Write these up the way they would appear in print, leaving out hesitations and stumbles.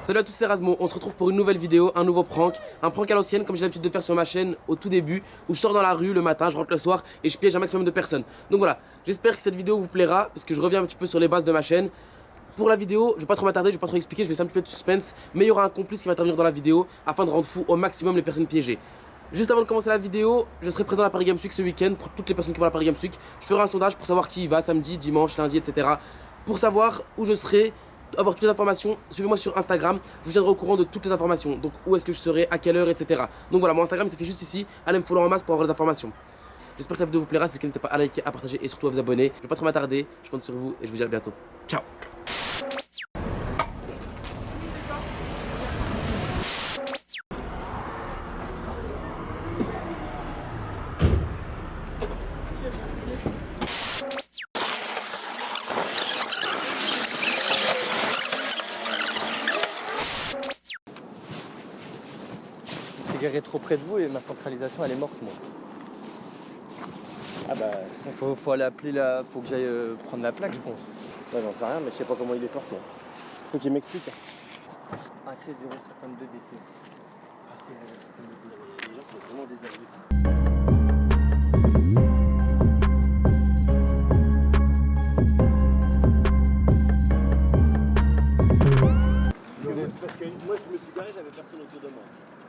Salut à tous, c'est Razmo, on se retrouve pour une nouvelle vidéo, un nouveau prank. Un prank à l'ancienne comme j'ai l'habitude de faire sur ma chaîne au tout début, où je sors dans la rue le matin, je rentre le soir et je piège un maximum de personnes. Donc voilà, j'espère que cette vidéo vous plaira, parce que je reviens un petit peu sur les bases de ma chaîne. Pour la vidéo, je vais pas trop m'attarder, je vais pas trop expliquer, je vais laisser un petit peu de suspense, mais il y aura un complice qui va intervenir dans la vidéo afin de rendre fou au maximum les personnes piégées. Juste avant de commencer la vidéo, je serai présent à la Paris Games Week ce week-end pour toutes les personnes qui vont à la Paris Games Week. Je ferai un sondage pour savoir qui y va samedi, dimanche, lundi, etc. Pour savoir où je serai, avoir toutes les informations, suivez-moi sur Instagram, je vous tiendrai au courant de toutes les informations. Donc où est-ce que je serai, à quelle heure, etc. Donc voilà, mon Instagram c'est fait juste ici, allez me follow en masse pour avoir les informations. J'espère que la vidéo vous plaira, c'est n'hésitez pas à liker, à partager et surtout à vous abonner. Je vais pas trop m'attarder, je compte sur vous et je vous dis à bientôt. Ciao. C'est garé trop près de vous et ma centralisation elle est morte moi. Ah bah, Faut aller appeler la. Faut que j'aille prendre la plaque je pense. ouais, j'en sais rien, mais je sais pas comment il est sorti. Faut qu'il m'explique. AC 052 DT. AC 052 DT. Les gens sont vraiment désagréables. Parce que moi je me suis garé, j'avais personne autour de moi.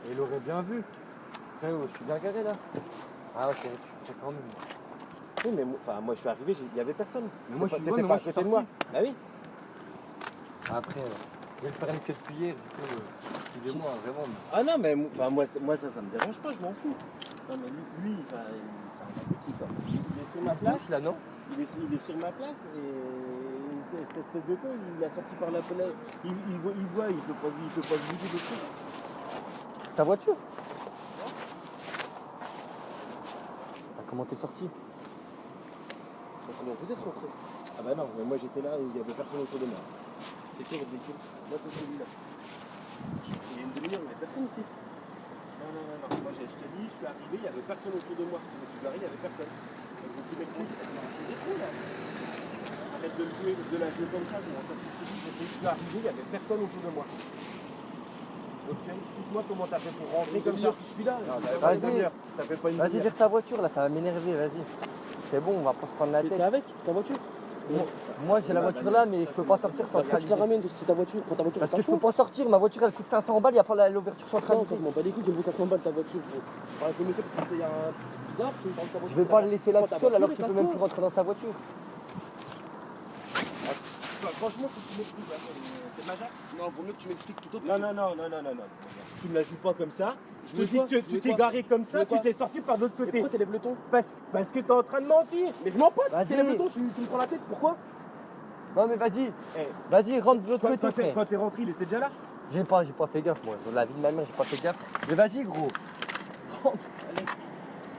Et il aurait bien vu. Après, je suis bien garé là. Ah ok, tu quand même. Oui, mais moi je suis arrivé, il y avait personne. Mais moi je suis T'étais pas à côté de moi. Bah oui. Après, j'ai le permis que depuis hier, du coup, excusez-moi vraiment. Ah non, mais moi ça me dérange pas, je m'en fous. Non, mais lui c'est un petit quoi. Il est sur ma place. Là non. Il est sur ma place et cette espèce de con, il a sorti par la fenêtre. Il voit, il peut pas se bouger de trucs. Ta voiture comment t'es sorti? Comment vous êtes rentré? Ah bah non, mais moi j'étais là et il y avait personne autour de moi. C'est quoi votre véhicule? Moi c'est celui-là. Il y a une demi-heure, il n'y avait personne ici. Non. Moi je te dis, je suis arrivé, il n'y avait personne autour de moi. Je me suis garé, il n'y avait personne. Donc vous pouvez m'expliquer des trous là. Arrête de la jouer comme ça, je suis arrivé, il n'y avait personne autour de moi. Donc explique-moi comment t'as fait pour rentrer comme ça. Je suis là. Vas-y, vire ta voiture là, ça va m'énerver, vas-y. C'est bon, on va pas se prendre la tête. T'es avec? C'est ta voiture? Moi j'ai la voiture là, mais je peux pas sortir sans Quand je te ramène, c'est ta voiture. Prends ta voiture. Parce que je peux pas sortir, ma voiture elle coûte 500 balles, il n'y a pas l'ouverture Non, centralisée. ça je m'en bats les couilles, qu'il vaut 500 balles ta voiture. Avec le monsieur, parce qu'il y a un truc bizarre, tu me parles de ta voiture. Je vais pas le laisser là Prends tout ta seul alors voiture qu'il et peut même plus casse-toi. rentrer dans sa voiture. Franchement, faut que tu m'expliques. C'est Majax? Non, vaut mieux que tu m'expliques tout autre. Non. Tu me la joues pas comme ça. Je te veux dis quoi? que Tu tu veux t'es quoi? garé comme Tu ça, veux quoi? tu t'es sorti par l'autre Mais côté. pourquoi t'élèves le ton? Parce que t'es en train de mentir. Mais je mens pas, Vas-y. t'élèves le ton, tu me prends la tête, pourquoi? Non mais vas-y, Eh, vas-y, rentre de l'autre côté frère. Quand t'es rentré, il était déjà là. J'ai pas fait gaffe moi, dans la vie de ma mère j'ai pas fait gaffe. Mais vas-y gros. Rentre.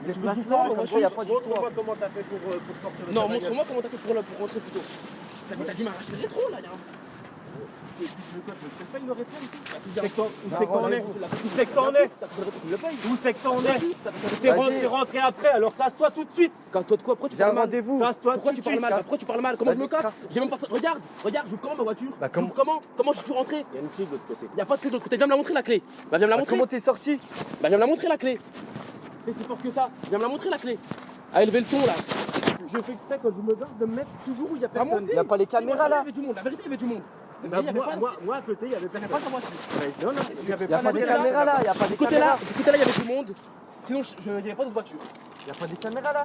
Mais tu me Place dis là, quoi? comme ça y a pas d'histoire. Montre-moi comment t'as fait pour sortir de Non, ta bagnole. montre-moi comment t'as fait pour rentrer plutôt. T'as dû m'arracher le rétro là, y'a un... Et puis tu veux quoi? Tu veux que je te paye le rétro ici? Où Bah, c'est que t'en es? rendez-vous. Où c'est que t'en es? Tu le payes. Où c'est que t'en es? Vas-y. T'es rentré après, alors casse-toi tout de suite. Casse-toi de quoi? Pourquoi tu J'ai un parles mal? rendez-vous. Casse-toi Pourquoi tout tu de parles suite. mal? Pourquoi tu parles mal? Comment je me casse? Casse. J'ai même pas... Regarde, j'ouvre comment ma voiture? Bah, comment- Comment je suis rentré? Il y a une clé de l'autre côté. Y'a pas de clé de l'autre côté, viens me la montrer la clé. Bah viens me la montrer. Comment t'es sorti? Bah viens me la montrer la clé. C'est si fort que ça, viens me la montrer la clé. À élever le ton là. Je fais exprès quand je me garde de me mettre toujours où il y a Bah, moi personne. aussi. Y a pas les caméras là? Il y avait du monde, la vérité il y avait du monde. Mais Bah, il y avait pas... moi à côté il y avait Il y avait personne. pas ta voiture. Non, il y avait Y a pas des la caméras là, y a pas des Du côté là, caméras. il y avait du monde. Sinon il y avait pas d'autre voiture. Y a pas des caméras là.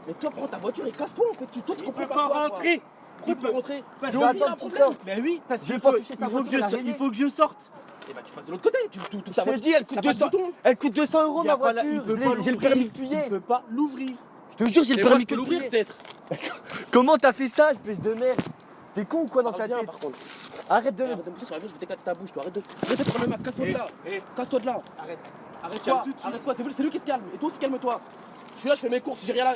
Mais toi prends ta voiture et casse-toi en fait. Toi tu Il comprends peut pas pas quoi, toi. rentrer. Pourquoi tu peux rentrer? Parce Je que vais il y a un attendre qu'il problème. sorte. Mais oui, parce Je qu'il vais pas faut, toucher sa il faut que voiture, elle a il rayé. faut que je sorte. Et bah tu passes de l'autre côté. Tu Je t'ai dit, elle coûte 200. Elle coûte 200 euros Il y a ma pas la- voiture. il peut pas J'ai le l'ouvrir. permis de tuer. Il peut pas l'ouvrir. Je te jure, j'ai Et le moi permis je peux de l'ouvrir tuer. peut-être. Comment t'as fait ça, espèce de merde? T'es con ou quoi dans ta Parle bien tête? par contre. Arrête de. Arrête de me pousser sur la gauche, je vais t'éclater ta bouche toi. Arrête de prendre le Mac, casse-toi de là. Casse-toi de là. Arrête. Arrête-toi. Calme tout de suite. Arrête-toi, c'est lui qui se calme. Et toi aussi calme-toi. Je suis là, je fais mes courses, j'ai rien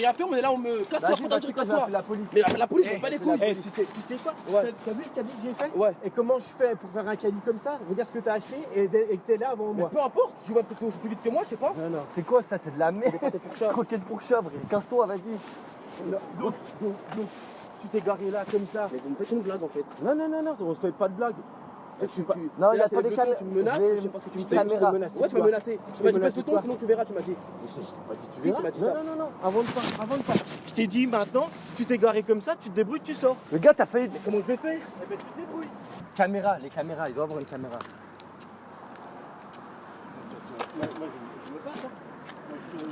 à faire, on est là, on me casse-toi, prends ta voiture, casse-toi. la police. Mais la police, je m'en bats les couilles. Tu sais quoi? Ouais. T'as vu le caddie que j'ai fait? Ouais. Et comment je fais pour faire un caddie comme ça? Regarde ce que t'as acheté et que t'es là avant Mais moi. peu importe, tu vas peut-être aussi plus vite que moi, je sais pas. Non. C'est quoi ça? C'est de la merde. T'es pour chat. Croquette pour chat, vrai. Casse-toi, vas-y. Donc, tu t'es garé là comme ça. Mais vous me faites une blague en fait. Non, on se fait pas de blague. Non, il y a t'es pas des le caméras. tu me menaces, je sais pas ce que tu me fais. Caméra. Ouais, tu m'as menacé. Tu m'as dit baisse le ton, sinon tu verras, tu m'as dit. Mais je t'ai pas dit tu Si, tu m'as dit ça. Non, avant de pas. Je t'ai dit maintenant, tu t'es garé comme ça, tu te débrouilles, tu sors. Le gars, t'as failli. Comment je vais faire? Eh ben tu te débrouilles. Caméra, les caméras, il doit avoir une caméra. Moi je me passe, hein. Moi je vais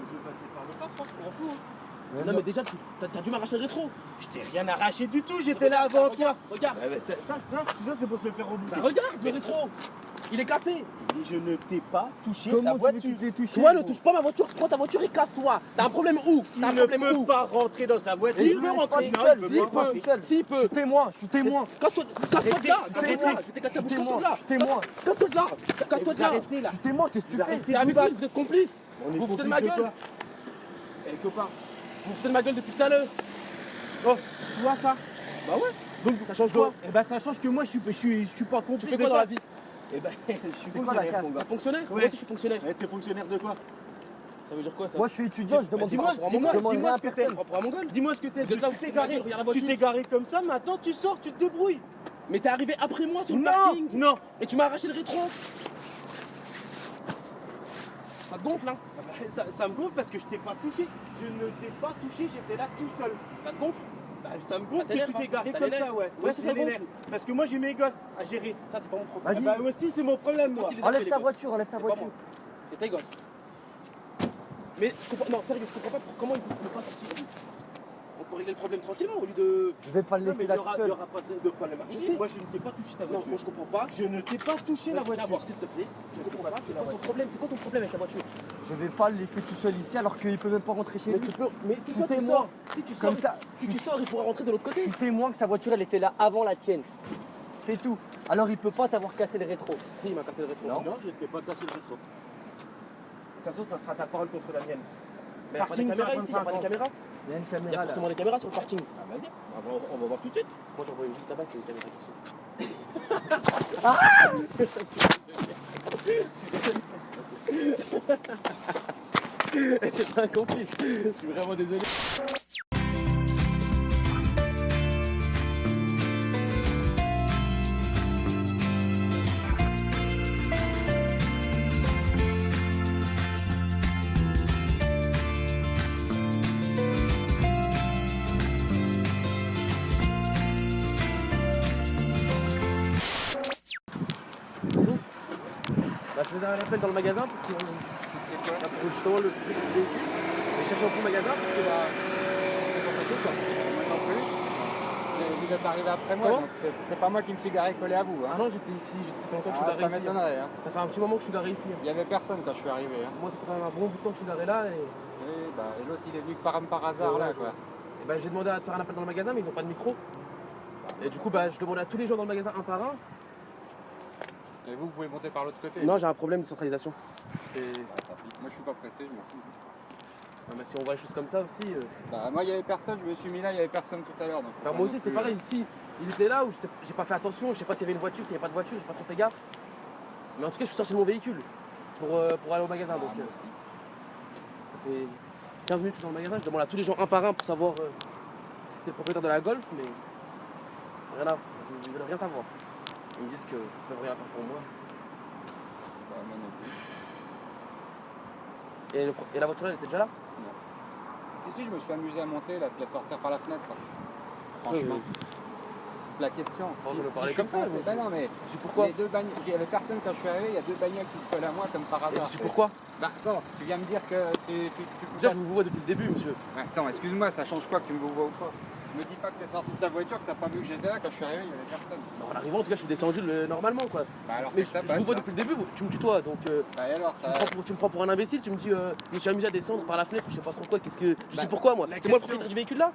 par le pas, franchement, on m'en fout. Hein. Non, mais déjà, t'as dû m'arracher le rétro. Je t'ai rien arraché du tout, j'étais là avant toi. Regarde, Eh ben, ça c'est pour se le faire rembourser. regarde le rétro. Il est cassé. Et je ne t'ai pas touché Comment ta tu voiture. veux que je l'ai touché, Toi, ne gros touche pas ma voiture, prends ta voiture et casse-toi. T'as un problème où? T'as un Il ne problème peut où? pas rentrer dans sa voiture. S'il peut rentrer, tout seul, s'il pas tout seul. peut, s'il Je peut. suis témoin, je suis témoin. Casse-toi de là, casse-toi de là. Je vais t'éclater la bouche, casse-toi de là. Je suis témoin. Casse-toi de là, casse-toi de là. Arrêtez là. Je suis témoin, qu'est-ce que tu fais? T'es avec lui, vous êtes complices. On est Vous foutez de complices ma de gueule. quoi Eh copain, Vous foutez de ma gueule depuis tout à l'heure. oh, tu vois ça? Bah ouais. Donc ça change quoi? Eh ben ça change que moi je suis pas complice. Tu fais de quoi dans toi. la vie? Eh ben je suis quoi, la fonctionnaire carte mon gars. Un fonctionnaire? Moi Ouais. aussi je suis fonctionnaire. Eh, t'es fonctionnaire de quoi? Ça veut dire quoi ça? Moi, je suis étudiant, je demande Dis-moi, pas. dis-moi, Je demande dis-moi rien à ce que personne. t'es. Propre à mon gueule. Dis-moi ce que t'es. Vous êtes là, Tu vous t'es foutez de ma garé, gueule, regarde la tu voiture. t'es garé comme ça, maintenant tu sors, tu te débrouilles. Mais t'es arrivé après moi sur le Non, parking. non. Et tu m'as arraché le rétro. Ça te gonfle hein? Ah bah, ça me gonfle parce que je t'ai pas touché. Je ne t'ai pas touché, j'étais là tout seul. Ça te gonfle? Bah, ça me gonfle Ça t'énerve, que tu t'es hein. garé Ça comme t'énerve. ça, ouais. Ouais, ça c'est gonfle. l'énerve. Parce que moi j'ai mes gosses à gérer. Ça c'est pas mon problème. Vas-y. Bah moi aussi c'est mon problème moi. Toi qui les as fait, Enlève les ta gosses. voiture, enlève ta C'est pas voiture. moi. C'est tes gosses. Mais je comprends. Non, sérieux, je comprends pas comment ils peuvent pas sortir ici. On peut régler le problème tranquillement au lieu de. Je vais pas le Non, mais laisser il là y tout aura, seul. pas de problème. Je sais. Moi je ne t'ai pas touché ta Non, voiture. moi je comprends pas. Je ne t'ai pas touché la Viens voiture. voir s'il te plaît. Je comprends pas. C'est quoi son problème? C'est quoi ton problème avec la voiture? Je vais pas le laisser tout seul ici alors qu'il peut même pas rentrer chez Mais lui. tu peux. Mais si Je toi suis tu témoin. sors, si tu sors, Comme ça, si tu sors, il pourra rentrer de l'autre je côté. suis témoin que sa voiture elle était là avant la tienne. C'est tout. Alors il peut pas t'avoir cassé le rétro. Si, il m'a cassé le rétro. Non, je ne t'ai pas cassé le rétro. De toute façon, ça sera ta parole contre la mienne. Mais il n'y a pas de Parking caméra ici, il n'y a pas de 55 caméra. Il y a une Il y a caméra là. forcément des caméras sur le parking. Ah vas-y, on va voir tout de suite. Moi j'en vois une juste là-bas, c'est une caméra. C'est un complice. Je suis vraiment désolé. Bah, je faisais un appel dans le magasin pour justement le prix du véhicule. Et chercher un peu le magasin parce que bah, c'est pas facile quoi. Moi non plus. Mais vous êtes arrivé après moi, Comment donc c'est pas moi qui me suis garé collé à vous. Ah Hein. non, j'étais ici, ça fait longtemps que je suis Ah, garé ça ici. m'étonnerait. Hein. Ça fait un petit moment que je suis garé ici. Il y avait personne quand je suis arrivé. Hein. Moi, ça fait quand même un bon bout de temps que je suis garé là et, Et l'autre il est venu par hasard là quoi. et bah, j'ai demandé à te faire un appel dans le magasin mais ils ont pas de micro. Et du coup, bah, je demandais à tous les gens dans le magasin un par un. Et vous pouvez monter par l'autre côté. Non, j'ai un problème de centralisation. C'est. Ah, tant pis. Moi je suis pas pressé, je m'en fous. Ouais, mais si on voit les choses comme ça aussi. Bah, moi il y avait personne, je me suis mis là, il y avait personne tout à l'heure. Donc Enfin, moi aussi, c'était pareil. Ici, il était là où j'ai pas fait attention. Je sais pas s'il y avait une voiture, s'il n'y avait pas de voiture, j'ai pas trop fait gaffe. Mais en tout cas, je suis sorti de mon véhicule pour aller au magasin. Donc, moi aussi. ça fait 15 minutes que je suis dans le magasin. Je demande à tous les gens un par un pour savoir si c'est le propriétaire de la Golf, mais rien à, ils veulent rien savoir. Ils me disent qu'ils peuvent rien faire pour moi. Bah, moi non plus. Et la voiture, elle était déjà là? Si, je me suis amusé à monter là, puis à sortir par la fenêtre. Franchement. La question. Oh, je me parlais je suis comme ça, passé- moi. Bah non, mais Je suis pourquoi? les deux bagnoles, il y avait personne quand je suis arrivé, il y a deux bagnoles qui se collent à moi comme par Et hasard. je suis pourquoi? Bah attends, tu viens me dire que tu Déjà, je vous vois depuis le début, monsieur. Attends, excuse-moi, ça change quoi que tu me vois ou pas? Me dis pas que t'es sorti de ta voiture, que t'as pas vu que j'étais là, quand je suis arrivé, il y avait personne. En arrivant, en tout cas, je suis descendu normalement, quoi. Bah alors Mais c'est que ça je passe. vous vois là. depuis le début, tu me tutoies, donc Bah et alors ça. tu me prends pour un imbécile, tu me dis je me suis amusé à descendre par la fenêtre, je sais pas trop quoi, qu'est-ce que. Je Bah, sais pourquoi moi. la C'est moi le question- propriétaire du véhicule là?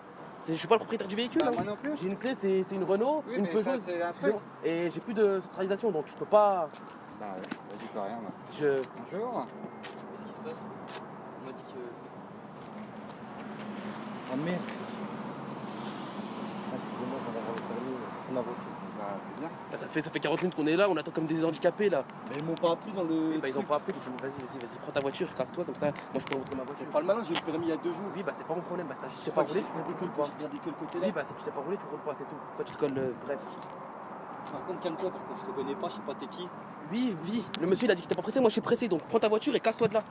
Je suis pas le propriétaire du véhicule Bah, hein. moi non plus. J'ai une clé, c'est une Renault, Oui, une mais Peugeot. ça, c'est un truc. excusez-moi. Et j'ai plus de centralisation donc je peux pas. Bah ouais, vas-y, pas rien. Moi. Je. Bonjour. Qu'est-ce qui se passe? On m'a dit que. Ah merde. Ah, excusez-moi, je viens d'avoir le permis, c'est ma voiture. Bah c'est bien. Bah, ça fait 40 minutes qu'on est là, on attend comme des handicapés là. Mais ils m'ont pas appris dans le. Bah, ils ont pas appelé, donc vas-y, prends ta voiture, casse-toi comme ça. Moi je peux montrer ma voiture. Pas le malin, j'ai eu le permis il y a 2 jours. Oui, bah c'est pas mon problème, bah si tu sais pas rouler, tu roules pas. Je viens de quel côté Oui, bah si tu sais pas rouler, tu roules pas, c'est tout. Toi tu te colles, bref. Par contre, calme-toi, par contre, je te connais pas, je sais pas t'es qui. Oui, le monsieur il a dit que t'es pas pressé, moi je suis pressé, donc prends ta voiture et casse-toi de là.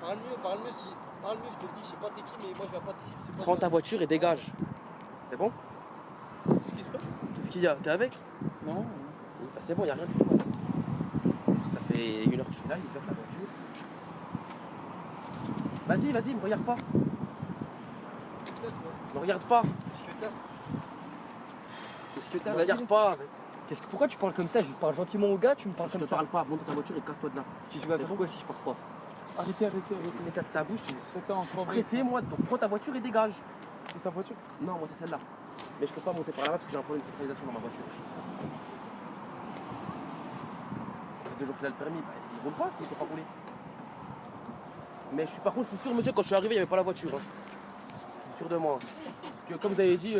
Parle mieux, si. Parle mieux, je te le dis, je sais pas t'es qui, mais moi je viens pas d'ici. Prends ta voiture et dégage. C'est bon? Qu'est-ce qui se passe? Qu'est-ce qu'il y a? T'es avec? Non. Bah, c'est bon, y a rien de plus. Ça fait 1 heure que je suis là, il bloque la voiture. Vas-y, me regarde pas. Me regarde pas. Qu'est-ce que t'as? Me Vas-y. regarde pas. Pourquoi tu parles comme ça? Je parle gentiment au gars, tu me parles Je comme te ça. parle pas, monte ta voiture et casse-toi de là. Si tu vas C'est faire bon? quoi si je pars pas? Arrêtez. Mais t'as ta bouche, C'était en trop pressé moi, donc prends ta voiture et dégage. C'est ta voiture? Non, moi c'est celle-là. Mais je peux pas monter par là-bas parce que j'ai un problème de centralisation dans ma voiture. Ça fait 2 jours qu'il a le permis, bah, il roule pas s'il sait pas rouler. Mais par contre, je suis sûr, monsieur, quand je suis arrivé, il n'y avait pas la voiture. Hein. Je suis sûr de moi. Parce que comme vous avez dit,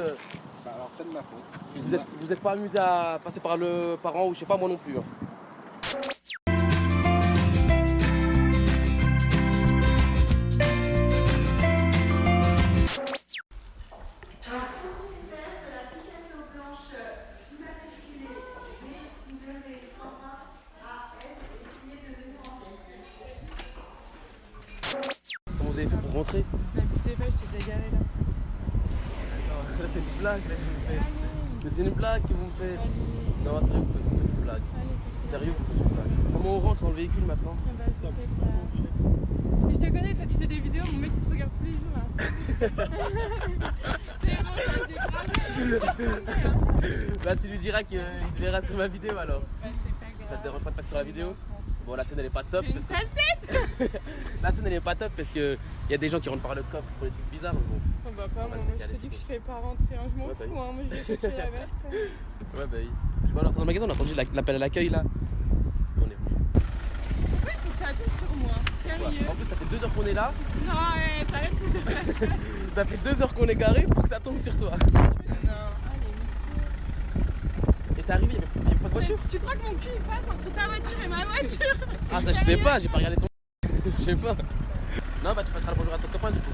Bah alors c'est de ma faute. vous êtes pas amusé à passer par le parent ou je sais pas, moi non plus. Hein. Comment vous avez fait pour rentrer? N'abusez pas, je t'ai déjà garé là. Là c'est une blague là, que vous me faites. Mais c'est une blague que vous me faites. Non, sérieux, vous me faites une blague. Sérieux, vous me faites une blague. Comment on rentre dans le véhicule maintenant? Ah bah, je sais pas. Mais je te connais, toi tu fais des vidéos, mon mec il te regarde tous les jours. Hein. C'est bon, ça se dégrade. Là tu lui diras qu'il te verra sur ma vidéo alors. Bah, c'est pas grave. Ça te dérange pas de passer sur la vidéo? Bon, la scène elle est pas top J'ai une parce que... sale tête. La scène elle est pas top parce que y a des gens qui rentrent par le coffre pour des trucs bizarres. Mais bon. Oh bah pas, On va moi se je décaler, te dis que du je serais pas rentrée, hein. Je m'en Ouais, bah fous, oui. hein. Moi je vais chercher la personne. Ouais bah oui. Je vais alors dans le magasin, on a entendu l'appel à l'accueil là. On est venu. Ouais, faut que ça tombe sur moi, sérieux. En plus ça fait 2 heures qu'on est là. Non, ouais, t'arrêtes de te faire ça. Ça fait 2 heures qu'on est garé, faut que ça tombe sur toi. Non, allez, Et t'es arrivé, il y avait pas de voiture? tu crois que mon cul il passe entre ta voiture et ma voiture? Ah ça je sais pas, j'ai pas regardé ton... Je sais pas. Non bah tu passeras le bonjour à ton copain du coup.